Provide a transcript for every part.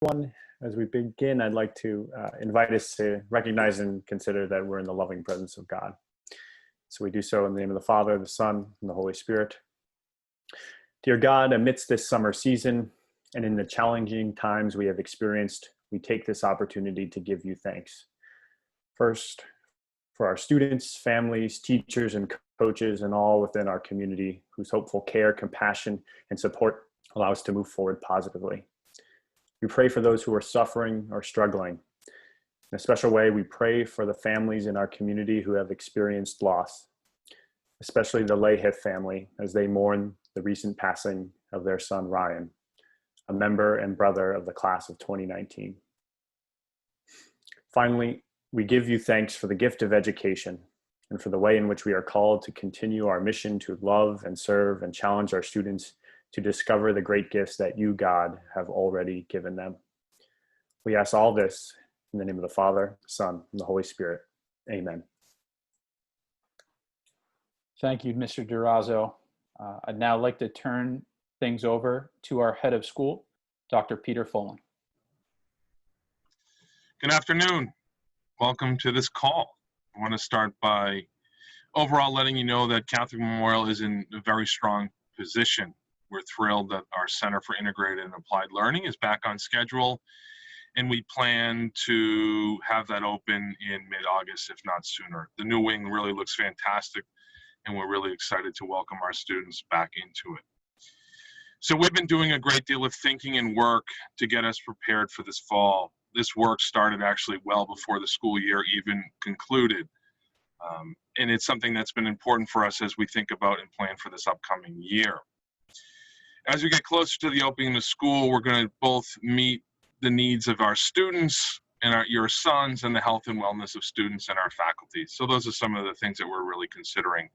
Everyone, as we begin, I'd like to invite us to recognize and consider that we're in the loving presence of God. So we do so in the name of the Father, the Son, and the Holy Spirit. Dear God, amidst this summer season and in the challenging times we have experienced, we take this opportunity to give you thanks. First, for our students, families, teachers, and coaches, and all within our community whose hopeful care, compassion, and support allow us to move forward positively. We pray for those who are suffering or struggling. In a special way, we pray for the families in our community who have experienced loss, especially the Lahith family as they mourn the recent passing of their son, Ryan, a member and brother of the class of 2019. Finally, we give you thanks for the gift of education and for the way in which we are called to continue our mission to love and serve and challenge our students to discover the great gifts that you, God, have already given them. We ask all this in the name of the Father, Son, and the Holy Spirit. Amen. Thank you, Mr. Durazo. I'd now like to turn things over to our head of school, Dr. Peter Folan. Good afternoon. Welcome to this call. I want to start by overall letting you know that Catholic Memorial is in a very strong position. We're thrilled that our Center for Integrated and Applied Learning is back on schedule, and we plan to have that open in mid-August, if not sooner. The new wing really looks fantastic, and we're really excited to welcome our students back into it. So we've been doing a great deal of thinking and work to get us prepared for this fall. This work started actually well before the school year even concluded. And it's something that's been important for us as we think about and plan for this upcoming year. As we get closer to the opening of the school, we're going to both meet the needs of our students and your sons and the health and wellness of students and our faculty. So those are some of the things that we're really considering.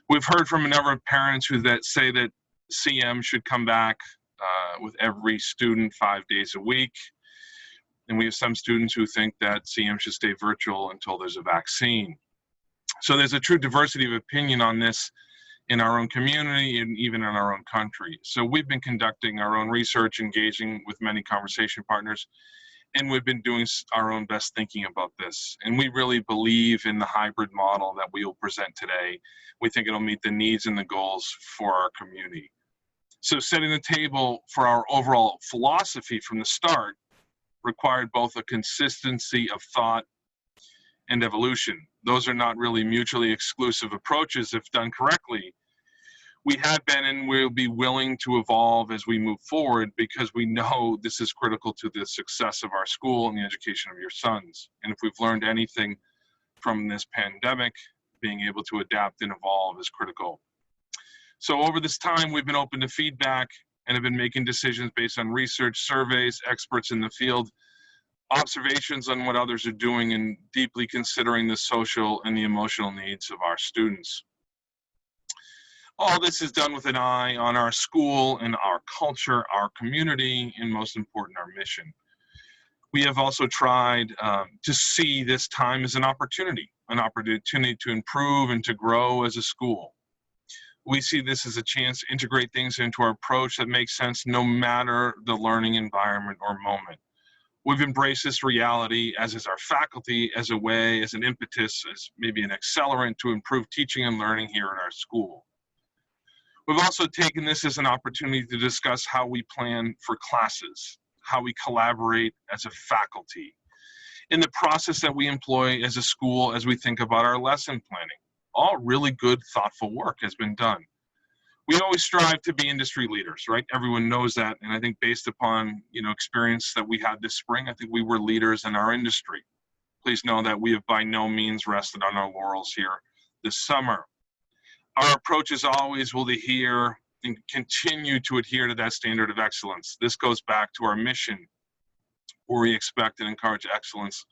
We've heard from a number of parents who say that CM should come back with every student 5 days a week. And we have some students who think that CM should stay virtual until there's a vaccine. So there's a true diversity of opinion on this in our own community and even in our own country. So we've been conducting our own research, engaging with many conversation partners, and we've been doing our own best thinking about this. And we really believe in the hybrid model that we will present today. We think it'll meet the needs and the goals for our community. So setting the table for our overall philosophy from the start required both a consistency of thought and evolution. Those are not really mutually exclusive approaches if done correctly. We have been and will be willing to evolve as we move forward because we know this is critical to the success of our school and the education of your sons. And if we've learned anything from this pandemic, being able to adapt and evolve is critical. So over this time, we've been open to feedback and have been making decisions based on research, surveys, experts in the field, observations on what others are doing, and deeply considering the social and the emotional needs of our students. All this is done with an eye on our school and our culture, our community, and most important, our mission. We have also tried to see this time as an opportunity to improve and to grow as a school. We see this as a chance to integrate things into our approach that makes sense no matter the learning environment or moment. We've embraced this reality, as is our faculty, as a way, as an impetus, as maybe an accelerant to improve teaching and learning here at our school. We've also taken this as an opportunity to discuss how we plan for classes, how we collaborate as a faculty, in the process that we employ as a school as we think about our lesson planning. All really good, thoughtful work has been done. We always strive to be industry leaders, right? Everyone knows that, and I think based upon experience that we had this spring, I think we were leaders in our industry. Please know that we have by no means rested on our laurels here this summer. Our approach is always will adhere and continue to adhere to that standard of excellence. This goes back to our mission, where we expect and encourage excellence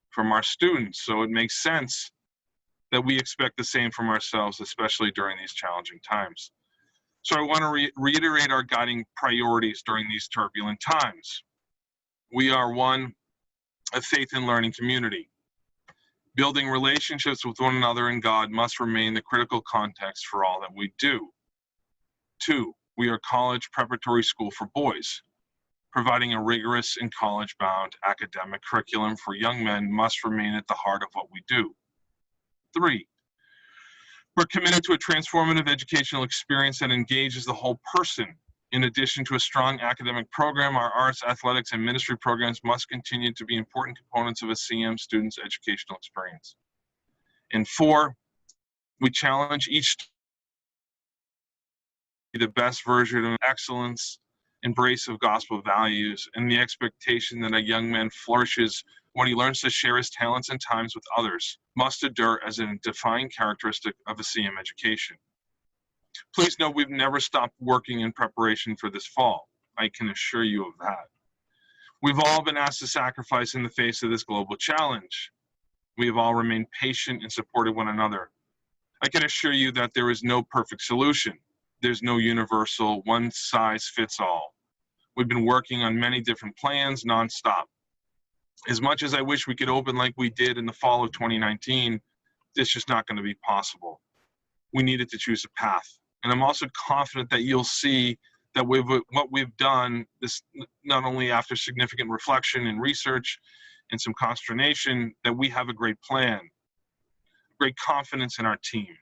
from our students. So it makes sense that we expect the same from ourselves, especially during these challenging times. So I want to reiterate our guiding priorities during these turbulent times. We are, one, a faith and learning community. Building relationships with one another and God must remain the critical context for all that we do. Two, we are college preparatory school for boys. providing a rigorous and college-bound academic curriculum for young men must remain at the heart of what we do. 3, we're committed to a transformative educational experience that engages the whole person. In addition to a strong academic program, our arts, athletics, and ministry programs must continue to be important components of a CM student's educational experience. And 4, we challenge each to be the best version of excellence, embrace of gospel values, and the expectation that a young man flourishes when he learns to share his talents and times with others must endure as a defining characteristic of a CM education. Please know we've never stopped working in preparation for this fall. I can assure you of that. We've all been asked to sacrifice in the face of this global challenge. We have all remained patient and supported one another. I can assure you that there is no perfect solution. There's no universal one-size-fits-all. We've been working on many different plans nonstop. As much as I wish we could open like we did in the fall of 2019, it's just not going to be possible. We needed to choose a path. And I'm also confident that you'll see that what we've done, this not only after significant reflection and research and some consternation, that we have a great plan, great confidence in our team.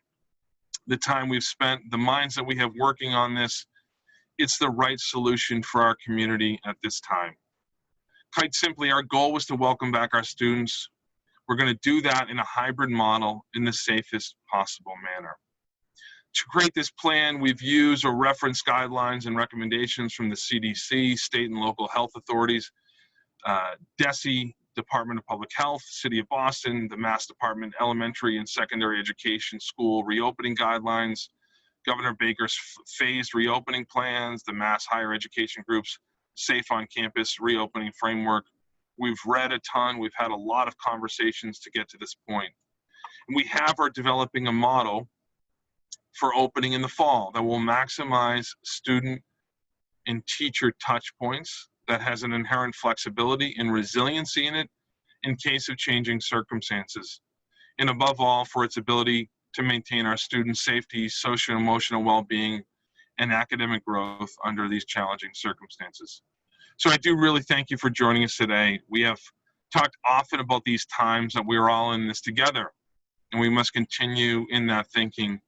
The time we've spent, the minds that we have working on this, it's the right solution for our community at this time. Quite simply, our goal was to welcome back our students. We're going to do that in a hybrid model in the safest possible manner. To create this plan, we've used or referenced guidelines and recommendations from the CDC, state and local health authorities, DESE, Department of Public Health, City of Boston, the Mass Department Elementary and Secondary Education School reopening guidelines, Governor Baker's phased reopening plans, the Mass Higher Education Group's Safe on Campus reopening framework. We've read a ton. We've had a lot of conversations to get to this point. And we are developing a model for opening in the fall that will maximize student and teacher touch points, that has an inherent flexibility and resiliency in it in case of changing circumstances. And above all, for its ability to maintain our students' safety, social and emotional well-being, and academic growth under these challenging circumstances. So I do really thank you for joining us today. We have talked often about these times that we are all in this together, and we must continue in that thinking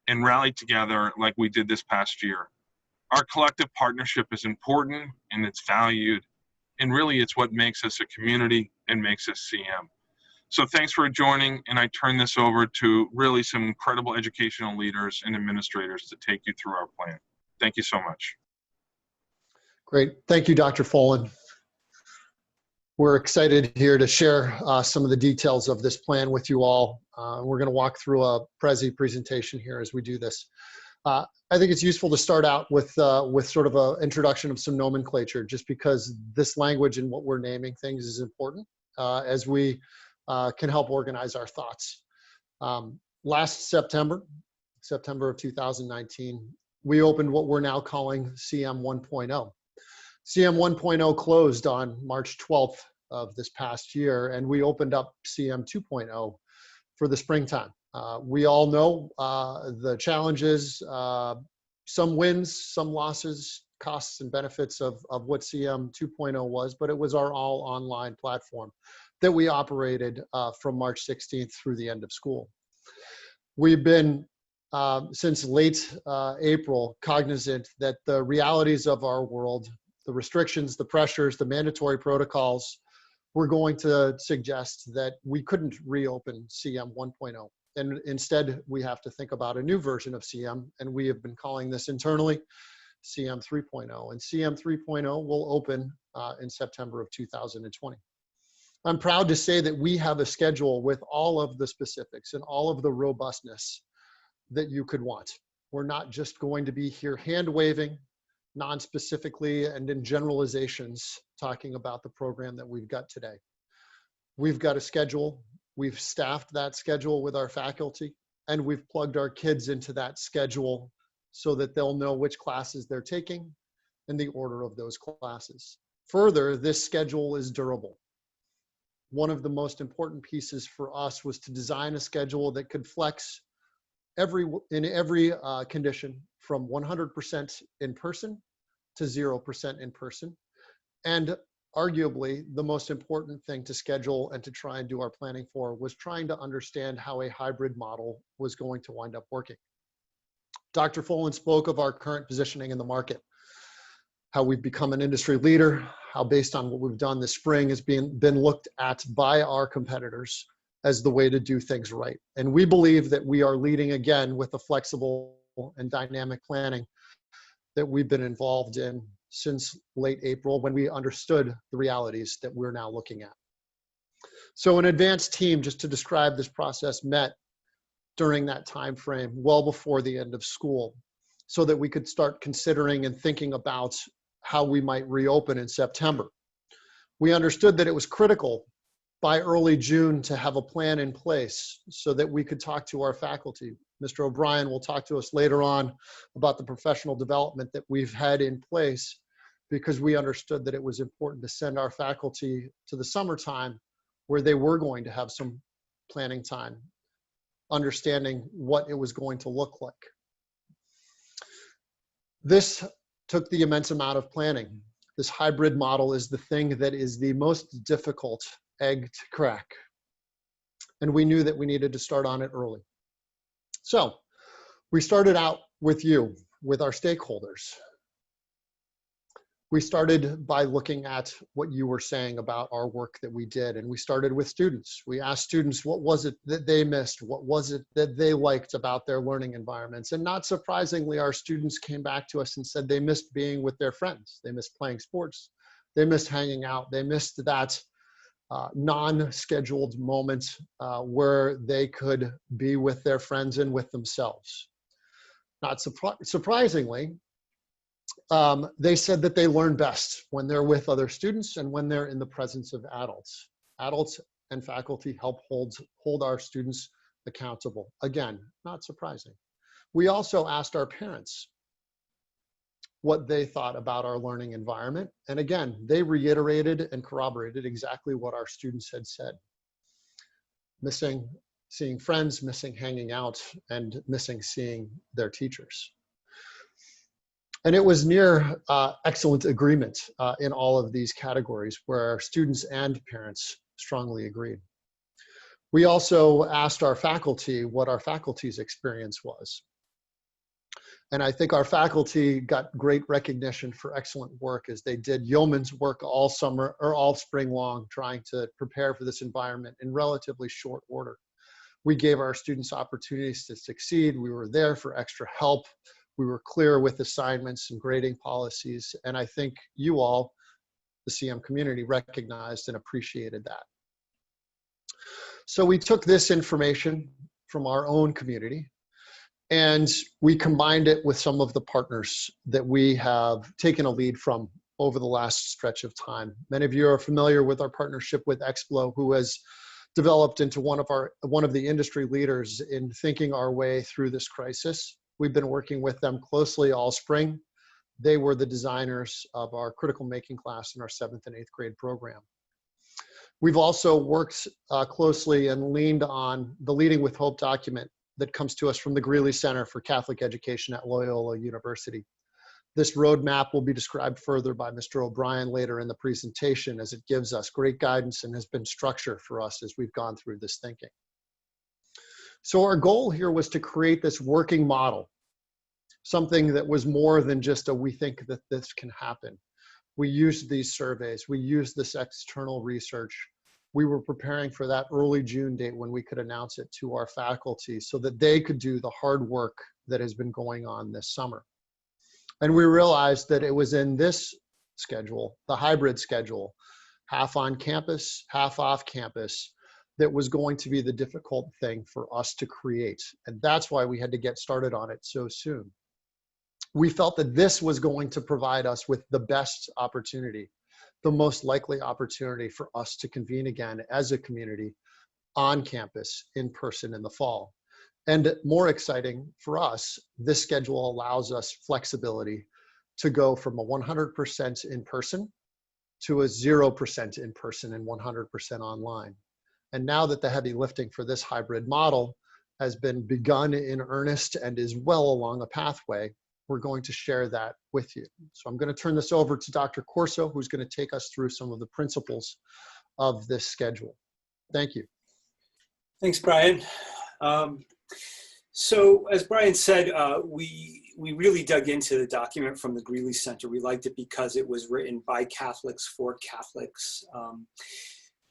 and rally together like we did this past year. Our collective partnership is important and it's valued, and really it's what makes us a community and makes us CM. So thanks for joining, and I turn this over to really some incredible educational leaders and administrators to take you through our plan. Thank you so much. Great. Thank you, Dr. Folan. We're excited here to share some of the details of this plan with you all. We're going to walk through a Prezi presentation here as we do this. I think it's useful to start out with sort of an introduction of some nomenclature, just because this language and what we're naming things is important as we can help organize our thoughts. Last September of 2019, we opened what we're now calling CM 1.0. CM 1.0 closed on March 12th of this past year, and we opened up CM 2.0 for the springtime. We all know the challenges, some wins, some losses, costs and benefits of what CM 2.0 was, but it was our all online platform that we operated from March 16th through the end of school. We've been, since late April, cognizant that the realities of our world, the restrictions, the pressures, the mandatory protocols, were going to suggest that we couldn't reopen CM 1.0. And instead, we have to think about a new version of CM, and we have been calling this internally CM 3.0. And CM 3.0 will open in September of 2020. I'm proud to say that we have a schedule with all of the specifics and all of the robustness that you could want. We're not just going to be here hand-waving, non-specifically and in generalizations, talking about the program that we've got today. We've got a schedule. We've staffed that schedule with our faculty, and we've plugged our kids into that schedule so that they'll know which classes they're taking and the order of those classes. Further, this schedule is durable. One of the most important pieces for us was to design a schedule that could flex in every condition from 100% in person to 0% in person, And arguably, the most important thing to schedule and to try and do our planning for was trying to understand how a hybrid model was going to wind up working. Dr. Folan spoke of our current positioning in the market, how we've become an industry leader, how based on what we've done this spring has been looked at by our competitors as the way to do things right. And we believe that we are leading again with the flexible and dynamic planning that we've been involved in since late April, when we understood the realities that we're now looking at. So an advanced team, just to describe this process, met during that time frame well before the end of school, so that we could start considering and thinking about how we might reopen in September. We understood that it was critical by early June to have a plan in place so that we could talk to our faculty. Mr. O'Brien will talk to us later on about the professional development that we've had in place, because we understood that it was important to send our faculty to the summertime where they were going to have some planning time, understanding what it was going to look like. This took the immense amount of planning. This hybrid model is the thing that is the most difficult egg to crack. And we knew that we needed to start on it early. So we started out with you, with our stakeholders. We started by looking at what you were saying about our work that we did, and we started with students. We asked students what was it that they missed, what was it that they liked about their learning environments, and not surprisingly, our students came back to us and said they missed being with their friends, they missed playing sports, they missed hanging out, they missed that non-scheduled moment where they could be with their friends and with themselves. Not surprisingly, they said that they learn best when they're with other students and when they're in the presence of adults. Adults and faculty help hold our students accountable. Again, not surprising. We also asked our parents what they thought about our learning environment. And again, they reiterated and corroborated exactly what our students had said. Missing seeing friends, missing hanging out, and missing seeing their teachers. And it was near excellent agreement in all of these categories where students and parents strongly agreed. We also asked our faculty what our faculty's experience was. And I think our faculty got great recognition for excellent work as they did yeoman's work all summer or all spring long, trying to prepare for this environment in relatively short order. We gave our students opportunities to succeed. We were there for extra help. We were clear with assignments and grading policies. And I think you all, the CM community, recognized and appreciated that. So we took this information from our own community and we combined it with some of the partners that we have taken a lead from over the last stretch of time. Many of you are familiar with our partnership with Explo, who has developed into one of the industry leaders in thinking our way through this crisis. We've been working with them closely all spring. They were the designers of our critical making class in our 7th and 8th grade program. We've also worked closely and leaned on the Leading with Hope document that comes to us from the Greeley Center for Catholic Education at Loyola University. This roadmap will be described further by Mr. O'Brien later in the presentation, as it gives us great guidance and has been structure for us as we've gone through this thinking. So our goal here was to create this working model, something that was more than just a we think that this can happen. We used these surveys, we used this external research. We were preparing for that early June date when we could announce it to our faculty so that they could do the hard work that has been going on this summer. And we realized that it was in this schedule, the hybrid schedule, half on campus, half off campus, that was going to be the difficult thing for us to create. And that's why we had to get started on it so soon. We felt that this was going to provide us with the best opportunity, the most likely opportunity for us to convene again as a community on campus in person in the fall. And more exciting for us, this schedule allows us flexibility to go from a 100% in person to a 0% in person and 100% online. And now that the heavy lifting for this hybrid model has been begun in earnest and is well along a pathway, we're going to share that with you. So I'm going to turn this over to Dr. Corso, who's going to take us through some of the principles of this schedule. Thank you. Thanks, Brian. So as Brian said, we really dug into the document from the Greeley Center. We liked it because it was written by Catholics for Catholics.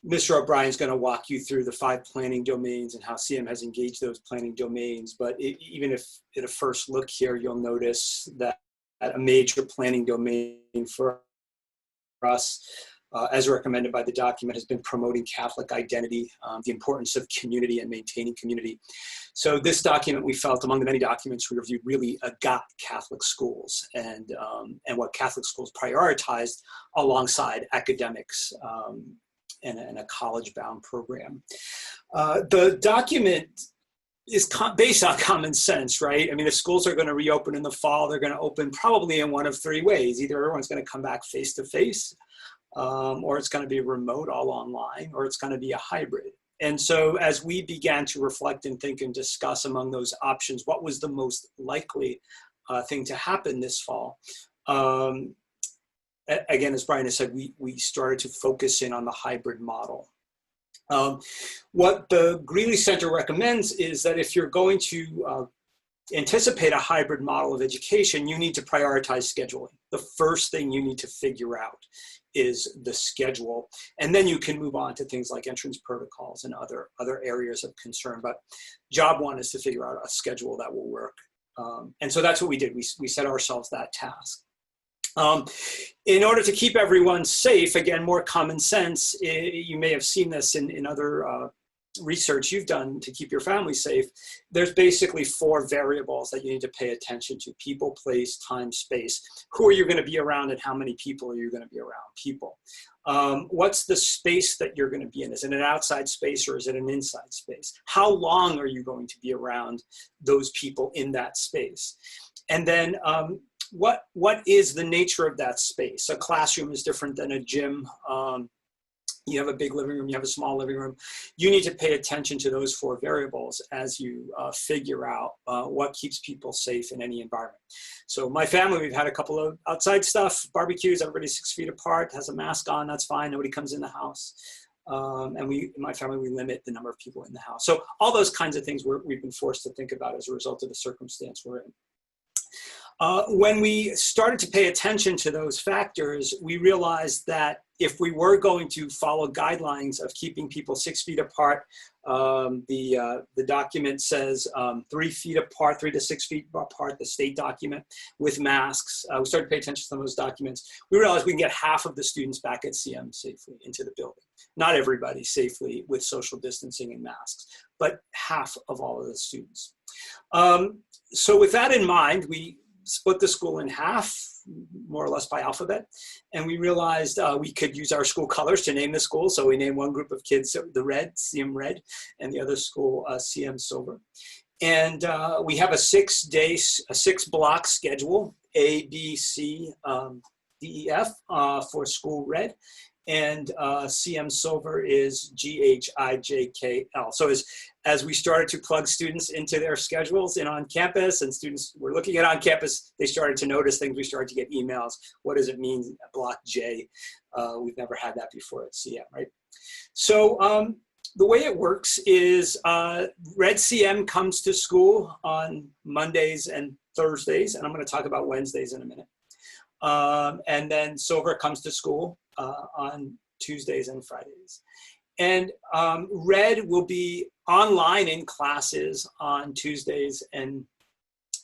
Mr. O'Brien's going to walk you through the 5 planning domains and how CM has engaged those planning domains. But even if at a first look here, you'll notice that a major planning domain for us, as recommended by the document, has been promoting Catholic identity, the importance of community and maintaining community. So this document, we felt, among the many documents we reviewed, really got Catholic schools and what Catholic schools prioritized alongside academics and a college-bound program. The document is based on common sense, right? I mean, if schools are going to reopen in the fall, they're going to open probably in one of 3 ways. Either everyone's going to come back face-to-face, or it's going to be remote, all online, or it's going to be a hybrid. And so as we began to reflect and think and discuss among those options, what was the most likely thing to happen this fall? Again, as Brian has said, we started to focus in on the hybrid model. What the Greeley Center recommends is that if you're going to anticipate a hybrid model of education, you need to prioritize scheduling. The first thing you need to figure out is the schedule, and then you can move on to things like entrance protocols and other areas of concern. But job one is to figure out a schedule that will work. And so that's what we did. We set ourselves that task. In order to keep everyone safe, again, more common sense, you may have seen this in other research you've done to keep your family safe. There's basically 4 variables that you need to pay attention to: people, place, time, space. Who are you going to be around, and how many people are you going to be around? People. What's the space that you're going to be in? Is it an outside space or is it an inside space? How long are you going to be around those people in that space? And then what is the nature of that space? A classroom is different than a gym. You have a big living room, you have a small living room. You need to pay attention to those 4 variables as you figure out what keeps people safe in any environment. So my family, we've had a couple of outside stuff, barbecues, everybody's 6 feet apart, has a mask on, that's fine, nobody comes in the house. And in my family, we limit the number of people in the house. So all those kinds of things we've been forced to think about as a result of the circumstance we're in. When we started to pay attention to those factors, we realized that if we were going to follow guidelines of keeping people 6 feet apart, the document says 3 feet apart, 3 to 6 feet apart, the state document, with masks. We started to pay attention to some of those documents. We realized we can get half of the students back at CM safely into the building. Not everybody safely with social distancing and masks, but half of all of the students. So with that in mind, we split the school in half, more or less by alphabet. And we realized we could use our school colors to name the school. So we named one group of kids the Red, CM Red, and the other school CM Silver. And we have a 6-block schedule, A, B, C, D, E, F for school Red. And CM Silver is G, H, I, J, K, L. So as we started to plug students into their schedules and on campus, and students were looking at on campus, they started to notice things. We started to get emails. What does it mean, block J? We've never had that before at CM, right? So the way it works is Red CM comes to school on Mondays and Thursdays, and I'm going to talk about Wednesdays in a minute. And then Silver comes to school on Tuesdays and Fridays. And Red will be online in classes on Tuesdays and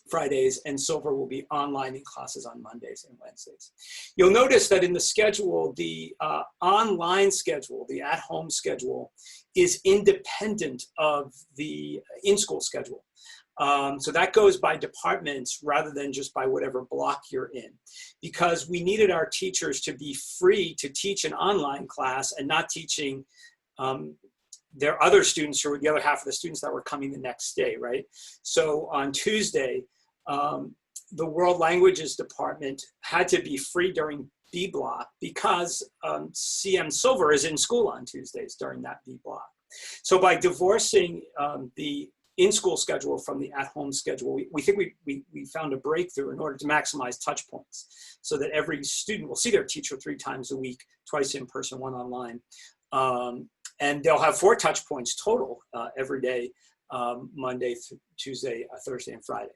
Fridays, and Silver will be online in classes on Mondays and Wednesdays. You'll notice that in the schedule, the online schedule, the at-home schedule, is independent of the in-school schedule. So that goes by departments rather than just by whatever block you're in, because we needed our teachers to be free to teach an online class and not teaching their other students or the other half of the students that were coming the next day, right? So on Tuesday, the World Languages Department had to be free during B block because CM Silver is in school on Tuesdays during that B block. So by divorcing the in-school schedule from the at-home schedule. We think we found a breakthrough in order to maximize touch points so that every student will see their teacher 3 times a week, twice in person, 1 online. And they'll have 4 touch points total every day, Monday, Tuesday, Thursday, and Friday.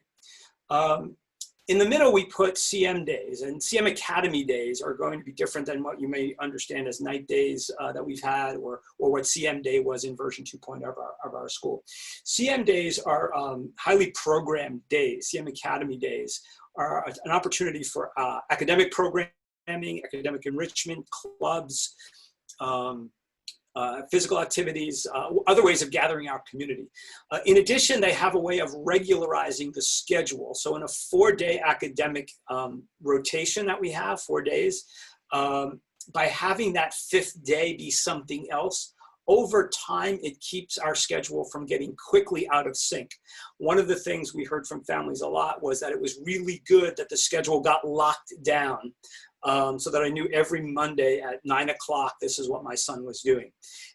In the middle, we put CM days, and CM Academy days are going to be different than what you may understand as night days that we've had, or what CM Day was in version 2.0 of our school. CM days are highly programmed days. CM Academy days are an opportunity for academic programming, academic enrichment, clubs, physical activities, other ways of gathering our community. In addition, they have a way of regularizing the schedule. So in a 4-day academic rotation that we have, 4 days, by having that 5th day be something else, over time, it keeps our schedule from getting quickly out of sync. One of the things we heard from families a lot was that it was really good that the schedule got locked down. So that I knew every Monday at 9 o'clock, this is what my son was doing.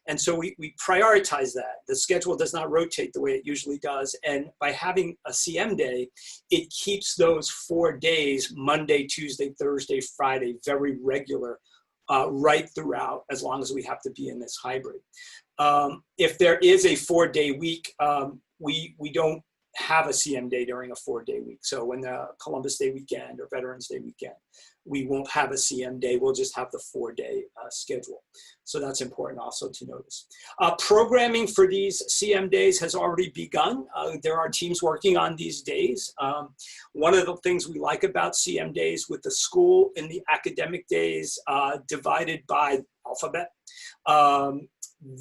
And so we prioritize that. The schedule does not rotate the way it usually does. And by having a CM day, it keeps those 4 days, Monday, Tuesday, Thursday, Friday, very regular right throughout, as long as we have to be in this hybrid. If there is a 4-day week, we don't have a CM day during a 4-day week. So when the Columbus Day weekend or Veterans Day weekend, we won't have a CM day. We'll just have the 4-day schedule. So that's important also to notice. Programming for these CM days has already begun. There are teams working on these days. One of the things we like about CM days with the school in the academic days divided by alphabet,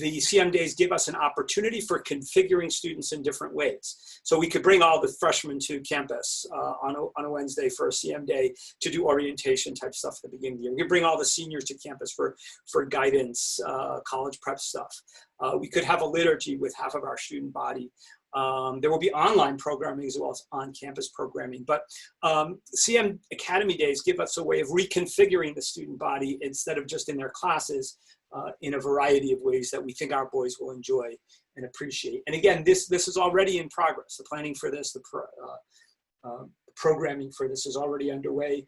the CM days give us an opportunity for configuring students in different ways. So we could bring all the freshmen to campus on a Wednesday for a CM day to do orientation type stuff at the beginning of the year. We could bring all the seniors to campus for guidance, college prep stuff. We could have a liturgy with half of our student body. There will be online programming as well as on-campus programming. But CM Academy days give us a way of reconfiguring the student body instead of just in their classes, in a variety of ways that we think our boys will enjoy and appreciate. And again, this is already in progress. The planning for this, the programming for this is already underway.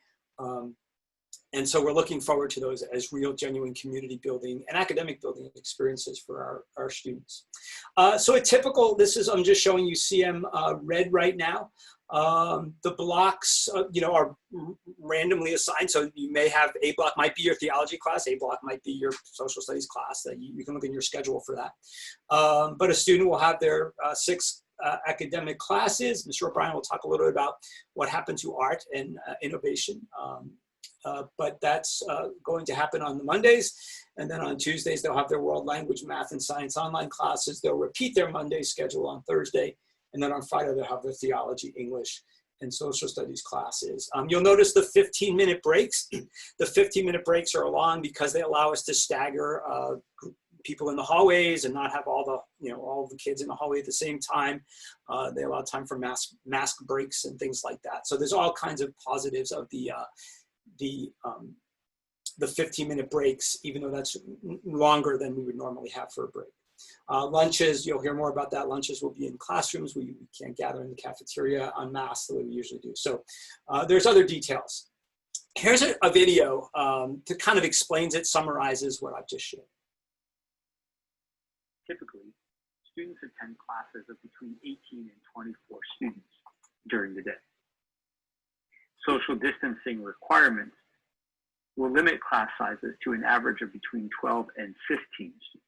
And so we're looking forward to those as real, genuine community building and academic building experiences for our students. So a typical, I'm just showing you CM red right now. The blocks, are randomly assigned. So you may have A block might be your theology class, A block might be your social studies class. That you can look in your schedule for that. But a student will have their 6 academic classes. Mr. O'Brien will talk a little bit about what happened to art and innovation. But that's going to happen on the Mondays. And then on Tuesdays, they'll have their world language, math, and science online classes. They'll repeat their Monday schedule on Thursday. And then on Friday, they'll have their theology, English, and social studies classes. You'll notice the 15-minute breaks. The 15-minute breaks are long because they allow us to stagger people in the hallways and not have all the kids in the hallway at the same time. They allow time for mask breaks and things like that. So there's all kinds of positives of the 15-minute breaks, even though that's longer than we would normally have for a break. Lunches, you'll hear more about that. Lunches will be in classrooms. We can't gather in the cafeteria en masse the way we usually do. So there's other details. Here's a video that kind of explains it, summarizes what I've just shared. Typically, students attend classes of between 18 and 24 students during the day. Social distancing requirements will limit class sizes to an average of between 12 and 15 students.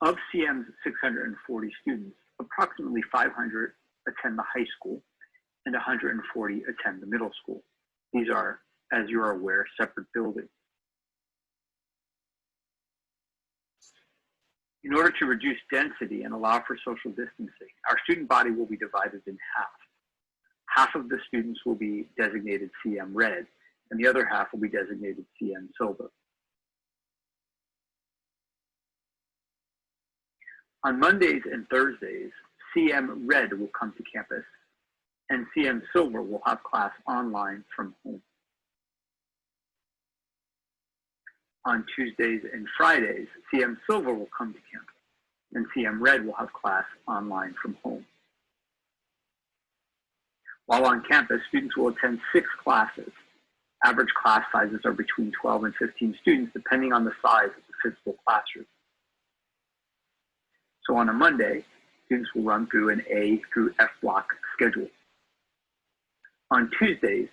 Of CM's 640 students, approximately 500 attend the high school and 140 attend the middle school. These are, as you are aware, separate buildings. In order to reduce density and allow for social distancing, our student body will be divided in half. Half of the students will be designated CM red, and the other half will be designated CM silver. On Mondays and Thursdays, CM red will come to campus, and CM silver will have class online from home. On Tuesdays and Fridays, CM silver will come to campus, and CM Red will have class online from home. While on campus, students will attend 6 classes. Average class sizes are between 12 and 15 students, depending on the size of the physical classroom. So on a Monday, students will run through an A through F block schedule. On Tuesdays,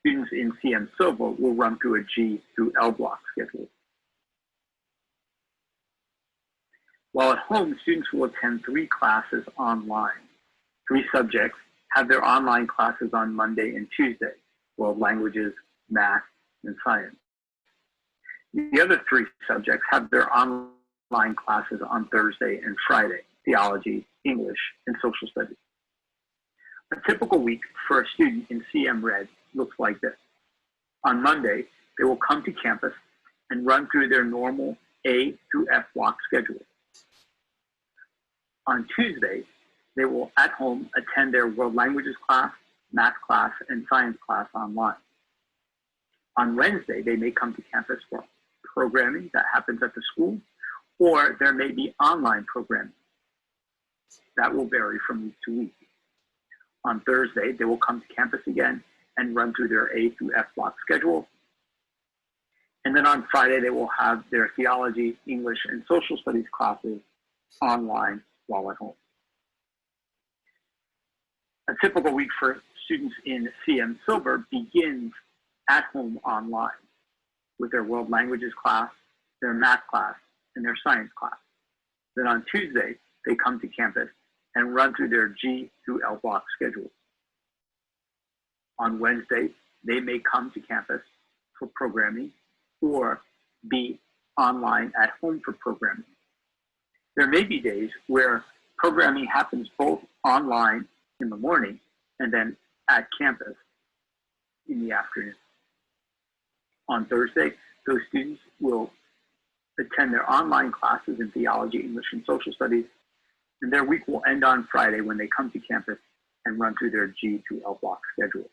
students in CM Silva will run through a G through L block schedule. While at home, students will attend 3 classes online. 3 subjects have their online classes on Monday and Tuesday: world languages, math, and science. The other 3 subjects have their online classes on Thursday and Friday: theology, English, and social studies. A typical week for a student in CM Red looks like this. On Monday, they will come to campus and run through their normal A through F block schedule. On Tuesday, they will at home attend their world languages class, math class, and science class online. On Wednesday, they may come to campus for programming that happens at the school, or there may be online programming. That will vary from week to week. On Thursday, they will come to campus again and run through their A through F block schedule. And then on Friday, they will have their theology, English, and social studies classes online while at home. A typical week for students in CM Silver begins at home online with their world languages class, their math class, and their science class. Then on Tuesday, they come to campus and run through their G through L block schedule. On Wednesday, they may come to campus for programming or be online at home for programming. There may be days where programming happens both online in the morning and then at campus in the afternoon. On Thursday, those students will attend their online classes in theology, English, and social studies, and their week will end on Friday when they come to campus and run through their G through L block schedule.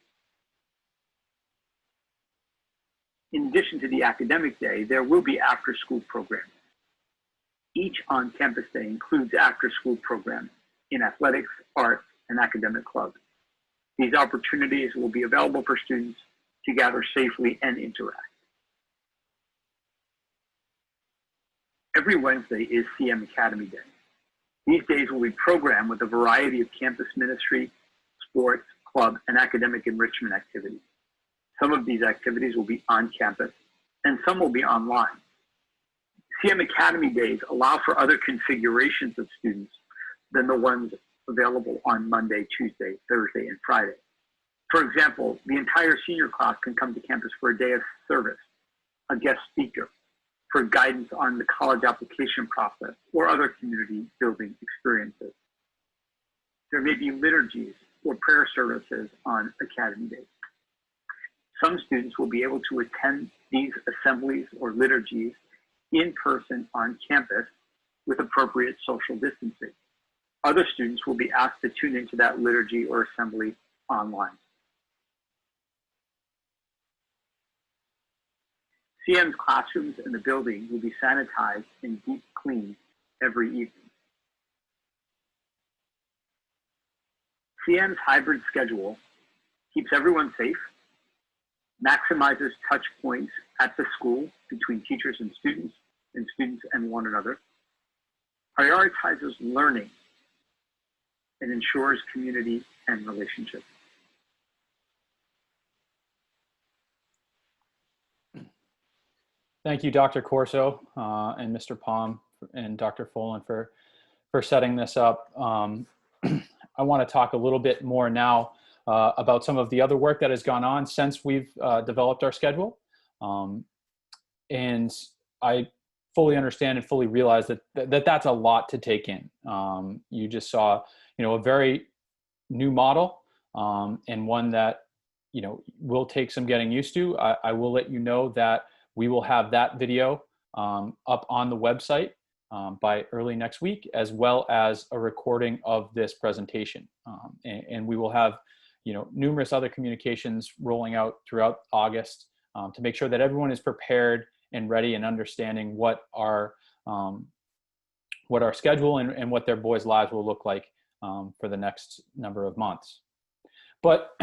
In addition to the academic day, there will be after-school programming. Each on-campus day includes after-school programming in athletics, art, and academic clubs. These opportunities will be available for students to gather safely and interact. Every Wednesday is CM Academy Day. These days will be programmed with a variety of campus ministry, sports, club, and academic enrichment activities. Some of these activities will be on campus, and some will be online. CM Academy Days allow for other configurations of students than the ones available on Monday, Tuesday, Thursday, and Friday. For example, the entire senior class can come to campus for a day of service, a guest speaker, for guidance on the college application process, or other community building experiences. There may be liturgies or prayer services on Academy Days. Some students will be able to attend these assemblies or liturgies in person on campus with appropriate social distancing. Other students will be asked to tune into that liturgy or assembly online. CM's classrooms and the building will be sanitized and deep cleaned every evening. CM's hybrid schedule keeps everyone safe, maximizes touch points at the school between teachers and students and one another, prioritizes learning, and ensures community and relationships. Thank you, Dr. Corso and Mr. Palm and Dr. Folan for setting this up. I want to talk a little bit more now about some of the other work that has gone on since we've developed our schedule. And I fully understand and fully realize that's a lot to take in. You just saw, a very new model and one that, will take some getting used to. I will let you know that we will have that video up on the website by early next week, as well as a recording of this presentation. And we will have, numerous other communications rolling out throughout August to make sure that everyone is prepared and ready and understanding what our what our schedule and what their boys' lives will look like for the next number of months. But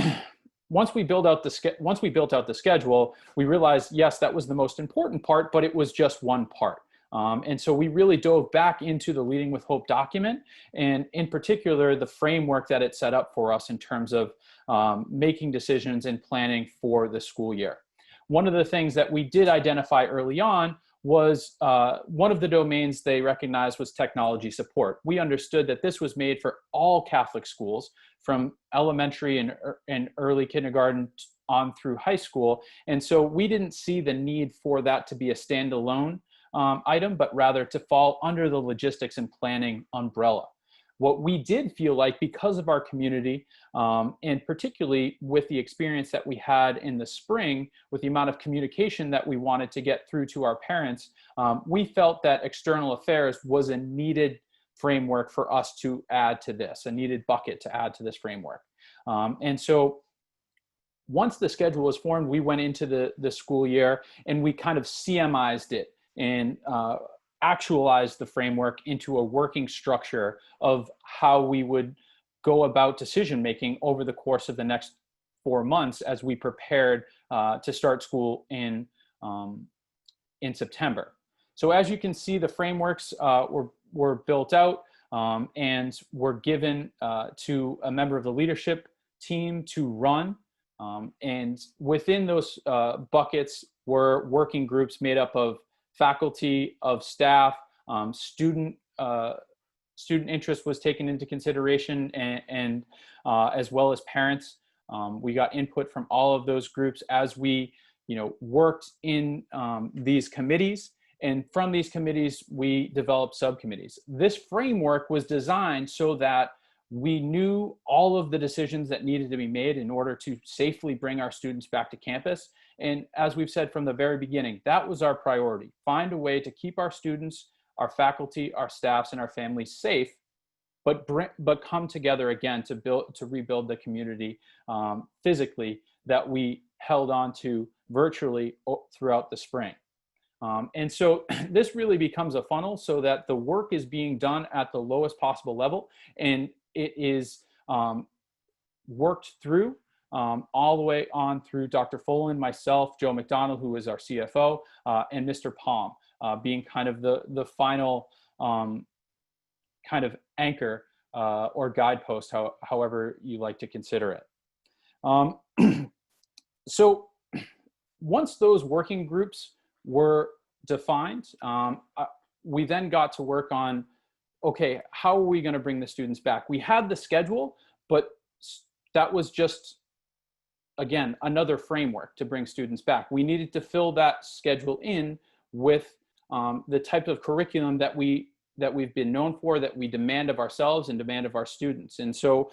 once we built out the schedule, we realized, yes, that was the most important part, but it was just one part. And so we really dove back into the Leading with Hope document, and in particular, the framework that it set up for us in terms of making decisions and planning for the school year. One of the things that we did identify early on was one of the domains they recognized was technology support. We understood that this was made for all Catholic schools, from elementary and early kindergarten on through high school. And so we didn't see the need for that to be a standalone item, but rather to fall under the logistics and planning umbrella. What we did feel like, because of our community, and particularly with the experience that we had in the spring, with the amount of communication that we wanted to get through to our parents, we felt that external affairs was a needed framework for us to add to this, a needed bucket to add to this framework. And so once the schedule was formed, we went into the school year and we kind of CMized it and actualized the framework into a working structure of how we would go about decision making over the course of the next 4 months as we prepared to start school in September. So as you can see, the frameworks were built out and were given to a member of the leadership team to run. And within those buckets were working groups made up of faculty, of staff, student interest was taken into consideration, and as well as parents. We got input from all of those groups as we, worked in these committees. And from these committees, we developed subcommittees. This framework was designed so that we knew all of the decisions that needed to be made in order to safely bring our students back to campus. And as we've said from the very beginning, that was our priority: find a way to keep our students, our faculty, our staffs, and our families safe, but come together again to rebuild the community physically that we held on to virtually throughout the spring. And so this really becomes a funnel so that the work is being done at the lowest possible level, and it is worked through all the way on through Dr. Folan, myself, Joe McDonald, who is our CFO, and Mr. Palm, being kind of the final kind of anchor or guidepost, however you like to consider it. So once those working groups were defined, we then got to work on, okay, how are we going to bring the students back? We had the schedule, but that was just, again, another framework to bring students back. We needed to fill that schedule in with the type of curriculum that we've been known for, that we demand of ourselves and demand of our students. And so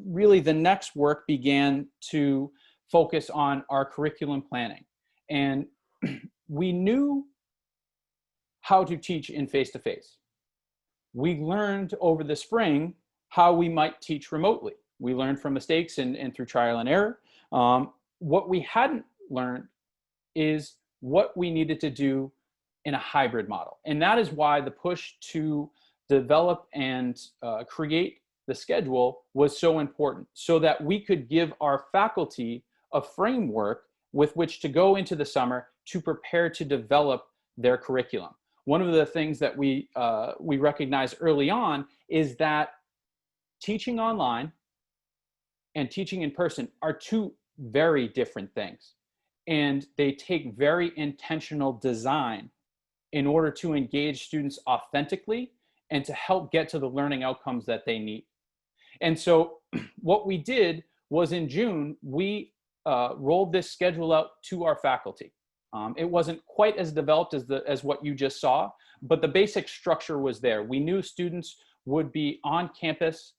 really the next work began to focus on our curriculum planning. And we knew how to teach in face-to-face. We learned over the spring how we might teach remotely. We learned from mistakes and through trial and error. What we hadn't learned is what we needed to do in a hybrid model. And that is why the push to develop and create the schedule was so important, so that we could give our faculty a framework with which to go into the summer to prepare to develop their curriculum. One of the things that we recognized early on is that teaching online and teaching in person are two very different things. And they take very intentional design in order to engage students authentically and to help get to the learning outcomes that they need. And so what we did was in June, we rolled this schedule out to our faculty. It wasn't quite as developed as what you just saw, but the basic structure was there. We knew students would be on campus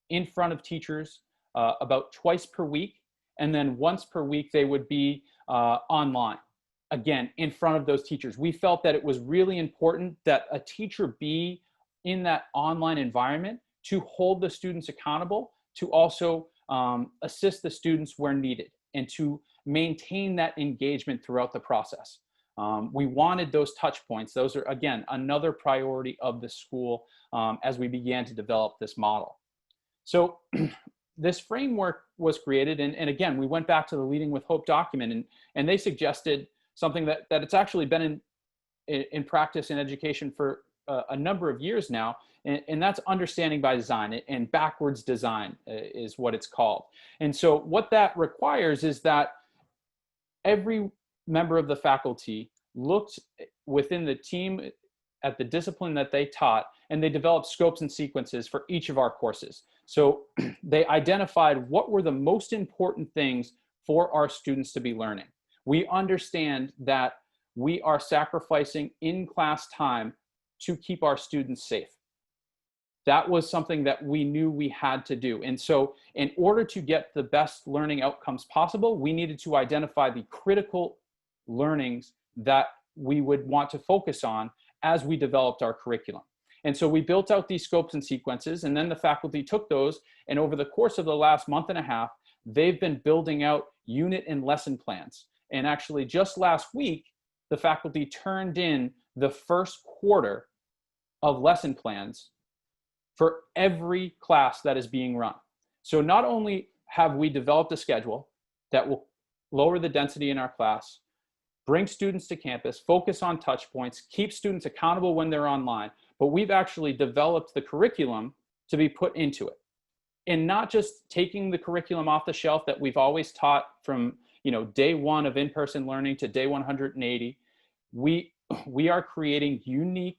in front of teachers about twice per week, and then once per week they would be online, again, in front of those teachers. We felt that it was really important that a teacher be in that online environment to hold the students accountable, to also assist the students where needed, and to maintain that engagement throughout the process. We wanted those touch points. Those are, again, another priority of the school as we began to develop this model. So this framework was created, and again, we went back to the Leading with Hope document, and they suggested something that it's actually been in practice in education for a number of years now, and that's understanding by design, and backwards design is what it's called. And so what that requires is that every member of the faculty looked within the team at the discipline that they taught, and they developed scopes and sequences for each of our courses. So they identified what were the most important things for our students to be learning. We understand that we are sacrificing in-class time to keep our students safe. That was something that we knew we had to do. And so in order to get the best learning outcomes possible, we needed to identify the critical learnings that we would want to focus on as we developed our curriculum. And so we built out these scopes and sequences, and then the faculty took those, and over the course of the last month and a half, they've been building out unit and lesson plans. And actually just last week, the faculty turned in the first quarter of lesson plans for every class that is being run. So not only have we developed a schedule that will lower the density in our class, bring students to campus, focus on touch points, keep students accountable when they're online, but we've actually developed the curriculum to be put into it. And not just taking the curriculum off the shelf that we've always taught from, day one of in-person learning to day 180. We are creating unique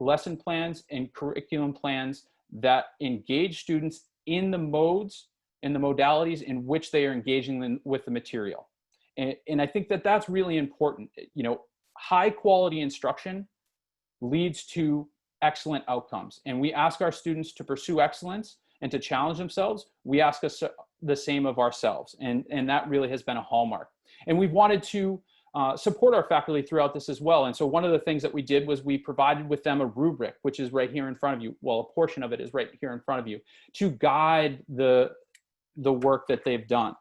lesson plans and curriculum plans that engage students in the modes and the modalities in which they are engaging with the material. And I think that that's really important. High quality instruction leads to excellent outcomes. And we ask our students to pursue excellence and to challenge themselves. We ask us the same of ourselves. And that really has been a hallmark. And we've wanted to support our faculty throughout this as well. And so one of the things that we did was we provided with them a rubric, which is right here in front of you. Well, a portion of it is right here in front of you, to guide the work that they've done.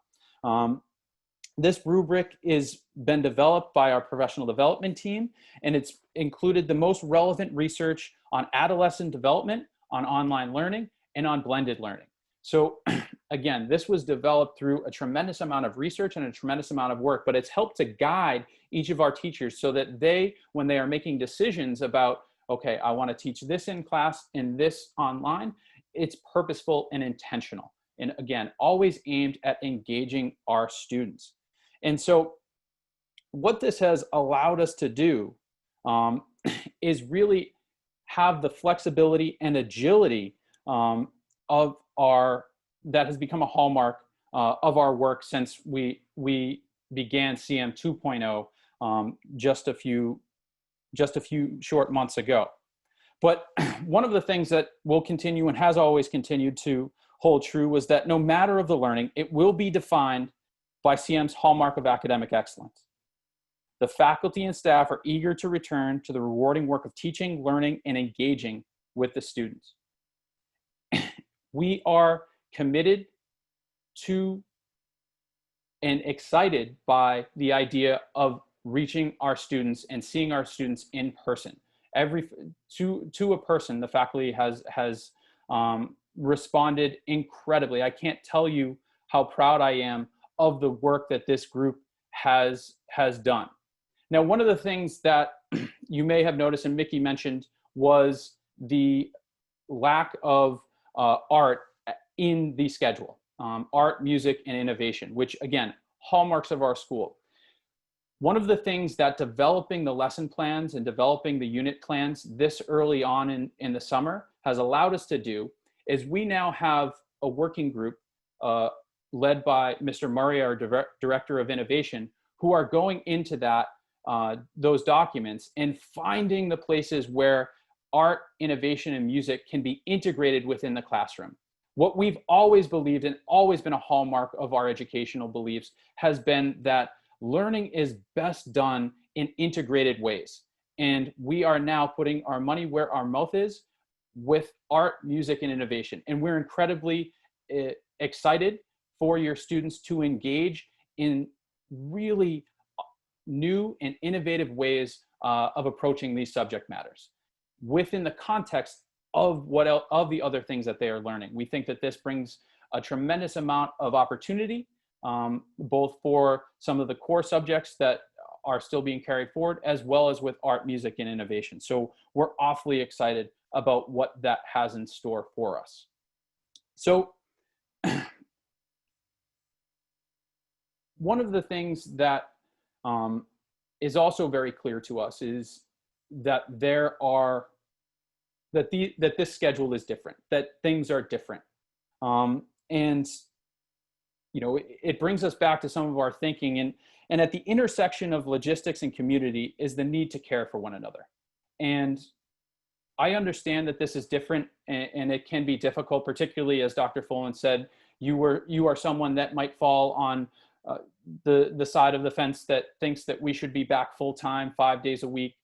This rubric is been developed by our professional development team, and it's included the most relevant research on adolescent development, on online learning, and on blended learning. So again, this was developed through a tremendous amount of research and a tremendous amount of work, but it's helped to guide each of our teachers so that they, when they are making decisions about, okay, I want to teach this in class and this online, it's purposeful and intentional. And again, always aimed at engaging our students. And so what this has allowed us to do is really have the flexibility and agility that has become a hallmark of our work since we began CM 2.0 just a few short months ago. But one of the things that will continue and has always continued to hold true was that no matter of the learning, it will be defined by CM's hallmark of academic excellence. The faculty and staff are eager to return to the rewarding work of teaching, learning, and engaging with the students. We are committed to and excited by the idea of reaching our students and seeing our students in person. To a person, the faculty has responded incredibly. I can't tell you how proud I am of the work that this group has done. Now, one of the things that you may have noticed and Mickey mentioned was the lack of art in the schedule. Art, music, and innovation, which again, hallmarks of our school. One of the things that developing the lesson plans and developing the unit plans this early on in the summer has allowed us to do is we now have a working group led by Mr. Murray, our Director of Innovation, who are going into those documents and finding the places where art, innovation, and music can be integrated within the classroom. What we've always believed and always been a hallmark of our educational beliefs has been that learning is best done in integrated ways. And we are now putting our money where our mouth is with art, music, and innovation. And we're incredibly excited for your students to engage in really new and innovative ways of approaching these subject matters within the context of of the other things that they are learning. We think that this brings a tremendous amount of opportunity, both for some of the core subjects that are still being carried forward, as well as with art, music, and innovation. So we're awfully excited about what that has in store for us. So one of the things that is also very clear to us is that that this schedule is different, that things are different. And you know, it brings us back to some of our thinking, and at the intersection of logistics and community is the need to care for one another. And I understand that this is different, and it can be difficult, particularly as Dr. Folan said, you are someone that might fall on the side of the fence that thinks that we should be back full time 5 days a week,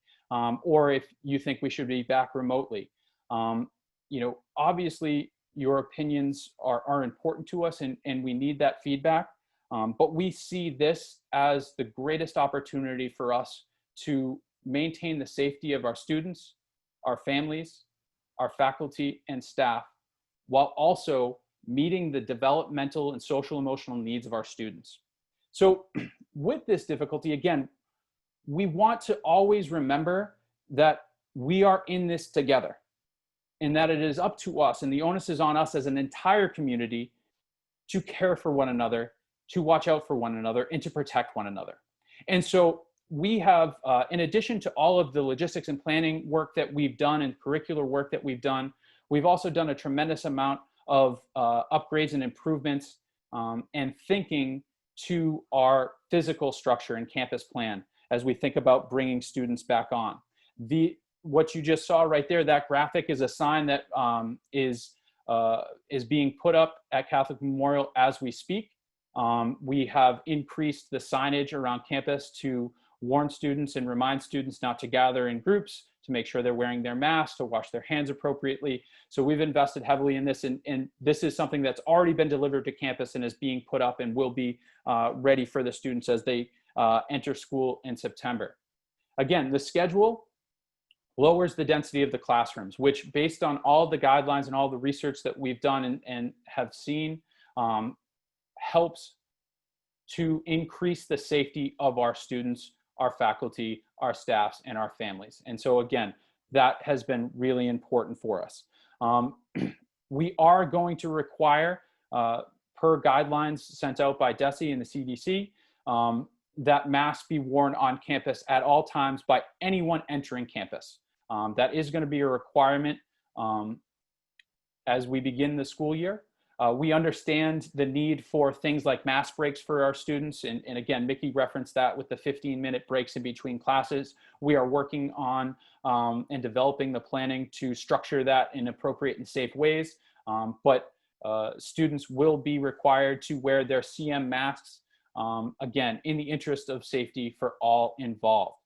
or if you think we should be back remotely. You know, obviously your opinions are important to us, and we need that feedback. But we see this as the greatest opportunity for us to maintain the safety of our students, our families, our faculty and staff, while also meeting the developmental and social emotional needs of our students. So with this difficulty, again, we want to always remember that we are in this together, and that it is up to us, and the onus is on us as an entire community to care for one another, to watch out for one another, and to protect one another. And so we have, in addition to all of the logistics and planning work that we've done and curricular work that we've done, we've also done a tremendous amount of upgrades and improvements and thinking to our physical structure and campus plan as we think about bringing students back on. What you just saw right there, that graphic is a sign that is being put up at Catholic Memorial as we speak. We have increased the signage around campus to warn students and remind students not to gather in groups, to make sure they're wearing their masks, to wash their hands appropriately. So we've invested heavily in this, and this is something that's already been delivered to campus and is being put up and will be ready for the students as they enter school in September. Again, the schedule lowers the density of the classrooms, which, based on all the guidelines and all the research that we've done and have seen, helps to increase the safety of our students, our faculty, our staffs, and our families. And so again, that has been really important for us. We are going to require, per guidelines sent out by DESE and the CDC, that masks be worn on campus at all times by anyone entering campus. That is going to be a requirement as we begin the school year. We understand the need for things like mask breaks for our students. And again, Mickey referenced that with the 15-minute breaks in between classes. We are working on and developing the planning to structure that in appropriate and safe ways. But students will be required to wear their CM masks, again, in the interest of safety for all involved.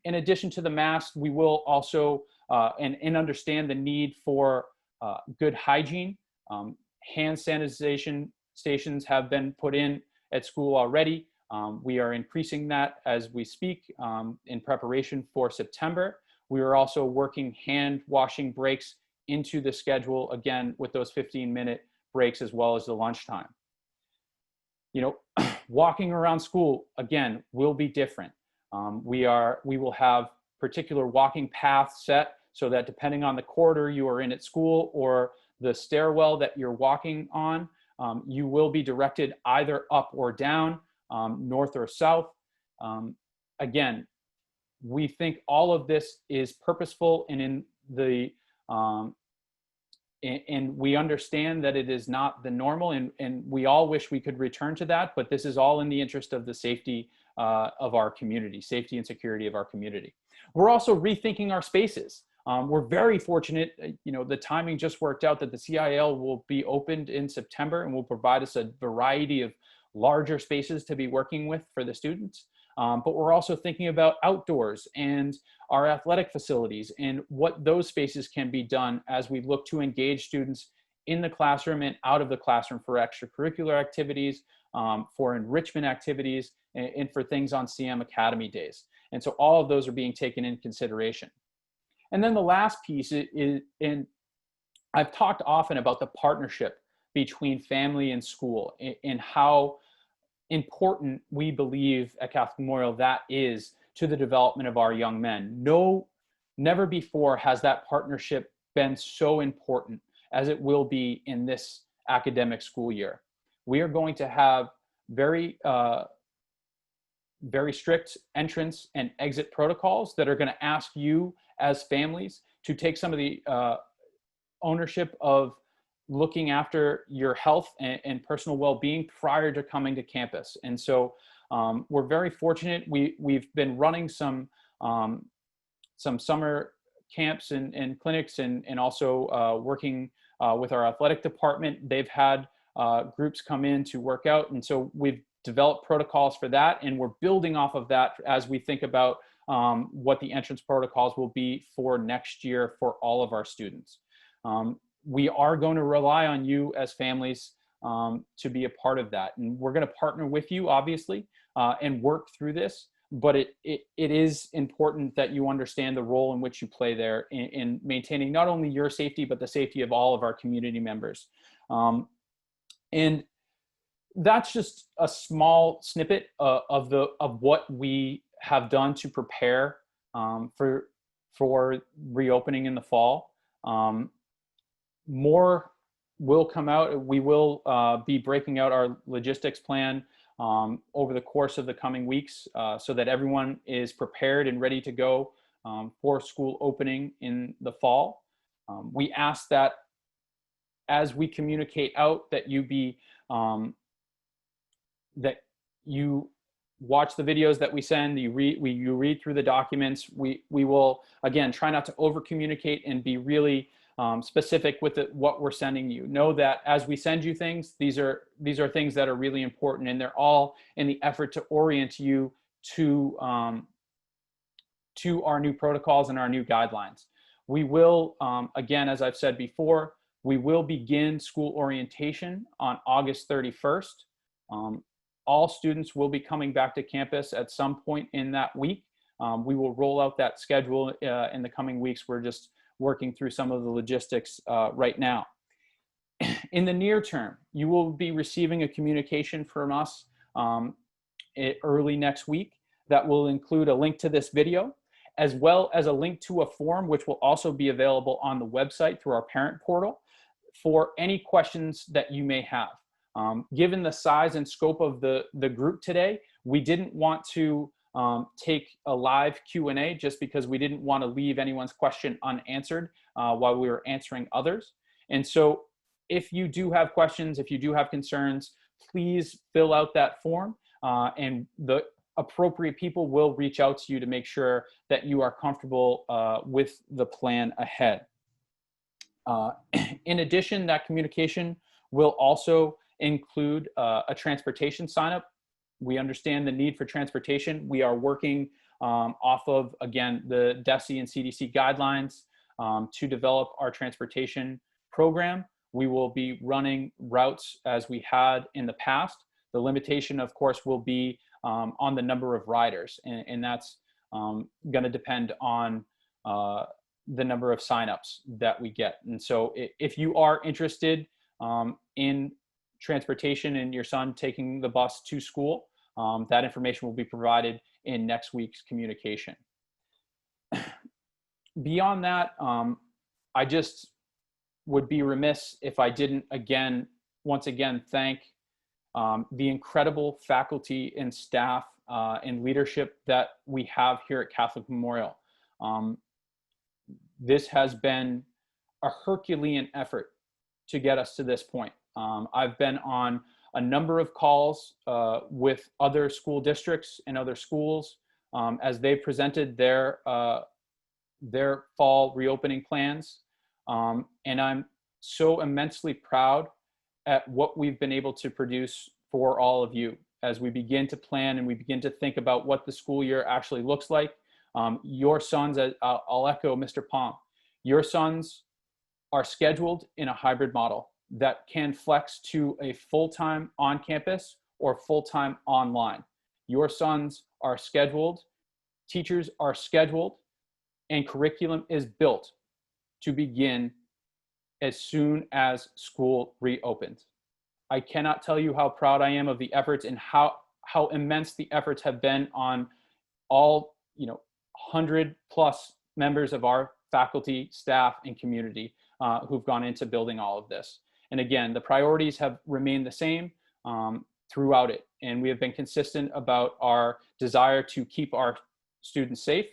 In addition to the masks, we will also and understand the need for good hygiene. Hand sanitization stations have been put in at school already. We are increasing that as we speak in preparation for September. We are also working hand washing breaks into the schedule, again, with those 15-minute breaks as well as the lunchtime. You know, walking around school, again, will be different. We will have particular walking paths set so that depending on the corridor you are in at school or the stairwell that you're walking on, you will be directed either up or down, north or south. Again, we think all of this is purposeful and in the and we understand that it is not the normal, and we all wish we could return to that, but this is all in the interest of the safety of our community, safety and security of our community. We're also rethinking our spaces. We're very fortunate, you know, the timing just worked out that the CIL will be opened in September and will provide us a variety of larger spaces to be working with for the students. But we're also thinking about outdoors and our athletic facilities and what those spaces can be done as we look to engage students in the classroom and out of the classroom for extracurricular activities, for enrichment activities, and for things on CM Academy days. And so all of those are being taken in consideration. And then the last piece is, and I've talked often about the partnership between family and school, and how important we believe at Catholic Memorial that is to the development of our young men. Never before has that partnership been so important as it will be in this academic school year. We are going to have very strict entrance and exit protocols that are going to ask you as families to take some of the ownership of looking after your health and personal well-being prior to coming to campus. And so we're very fortunate. We've been running some summer camps and clinics, and also working with our athletic department. They've had groups come in to work out. And so we've developed protocols for that, and we're building off of that as we think about what the entrance protocols will be for next year for all of our students. We are going to rely on you as families to be a part of that. And we're going to partner with you, obviously, and work through this. But it is important that you understand the role in which you play there in maintaining not only your safety, but the safety of all of our community members. And that's just a small snippet of what we have done to prepare for reopening in the fall. More will come out. We will be breaking out our logistics plan over the course of the coming weeks, so that everyone is prepared and ready to go for school opening in the fall. We ask that as we communicate out, that you be that you watch the videos that we send, you read through the documents. We will, again, try not to over communicate and be really specific with what we're sending you. Know that as we send you things, these are things that are really important, and they're all in the effort to orient you to our new protocols and our new guidelines. We will, again, as I've said before, we will begin school orientation on August 31st. All students will be coming back to campus at some point in that week. We will roll out that schedule in the coming weeks. We're just working through some of the logistics right now. In the near term, you will be receiving a communication from us early next week that will include a link to this video, as well as a link to a form, which will also be available on the website through our parent portal for any questions that you may have. Given the size and scope of the group today, we didn't want to take a live Q&A just because we didn't want to leave anyone's question unanswered while we were answering others. And so if you do have questions, if you do have concerns, please fill out that form, and the appropriate people will reach out to you to make sure that you are comfortable with the plan ahead. In addition, that communication will also include a transportation sign-up. We understand the need for transportation. We are working off of, again, the DESE and CDC guidelines to develop our transportation program. We will be running routes as we had in the past. The limitation, of course, will be on the number of riders, and that's going to depend on the number of signups that we get. And so if you are interested in transportation and your son taking the bus to school, that information will be provided in next week's communication. Beyond that, I just would be remiss if I didn't once again thank the incredible faculty and staff and leadership that we have here at Catholic Memorial. This has been a Herculean effort to get us to this point. I've been on a number of calls with other school districts and other schools as they presented their fall reopening plans. And I'm so immensely proud at what we've been able to produce for all of you as we begin to plan and we begin to think about what the school year actually looks like. Your sons, I'll echo Mr. Palm, your sons are scheduled in a hybrid model that can flex to a full-time on campus or full-time online. Your sons are scheduled, teachers are scheduled, and curriculum is built to begin as soon as school reopens. I cannot tell you how proud I am of the efforts and how immense the efforts have been on all 100+ members of our faculty, staff, and community who've gone into building all of this. And again, the priorities have remained the same throughout it. And we have been consistent about our desire to keep our students safe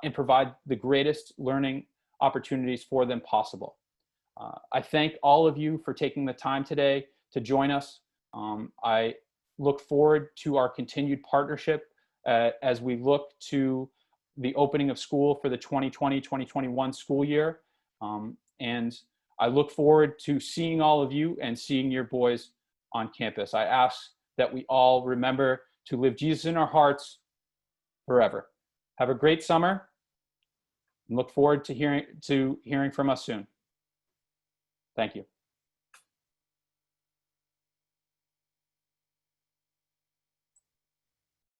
and provide the greatest learning opportunities for them possible. I thank all of you for taking the time today to join us. I look forward to our continued partnership as we look to the opening of school for the 2020-2021 school year. And I look forward to seeing all of you and seeing your boys on campus. I ask that we all remember to live Jesus in our hearts forever. Have a great summer and look forward to hearing from us soon. Thank you.